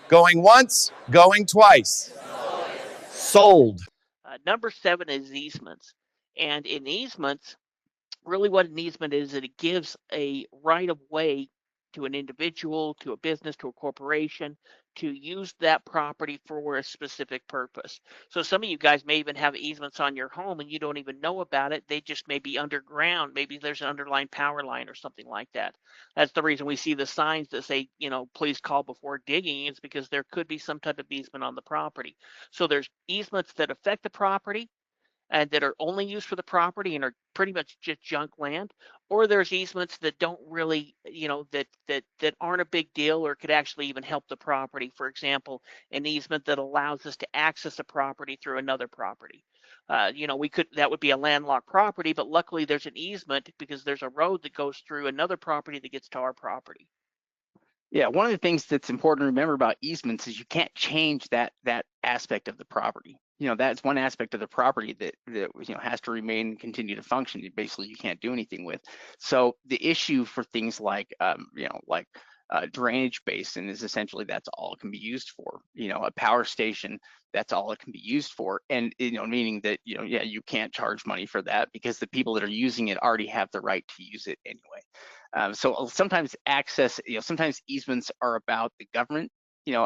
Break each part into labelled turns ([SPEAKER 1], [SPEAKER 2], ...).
[SPEAKER 1] Going once, going twice. Sold.
[SPEAKER 2] Number 7 is easements. And in easements, really what an easement is that it gives a right of way to an individual, to a business, to a corporation to use that property for a specific purpose. So some of you guys may even have easements on your home and you don't even know about it. They just may be underground. Maybe there's an underlying power line or something like that. That's the reason we see the signs that say, please call before digging, is because there could be some type of easement on the property. So there's easements that affect the property and that are only used for the property and are pretty much just junk land, or there's easements that don't really, that aren't a big deal or could actually even help the property. For example, an easement that allows us to access a property through another property. We could, that would be a landlocked property, but luckily there's an easement because there's a road that goes through another property that gets to our property.
[SPEAKER 3] Yeah, one of the things that's important to remember about easements is you can't change that aspect of the property. That's one aspect of the property that has to remain and continue to function. Basically, you can't do anything with. So the issue for things like drainage basin is essentially that's all it can be used for. A power station, that's all it can be used for, and meaning that you can't charge money for that because the people that are using it already have the right to use it anyway. So sometimes access, sometimes easements are about the government,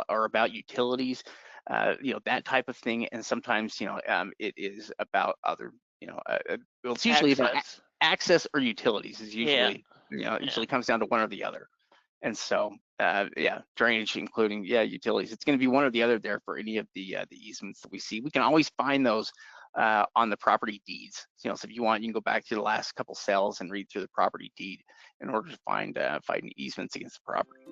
[SPEAKER 3] or about utilities, that type of thing, and sometimes it is about other, well, it's usually about access or utilities. Is usually usually comes down to one or the other. And so drainage, including utilities. It's going to be one or the other there for any of the easements that we see. We can always find those on the property deeds. So if you want, you can go back to the last couple sales and read through the property deed in order to find easements against the property.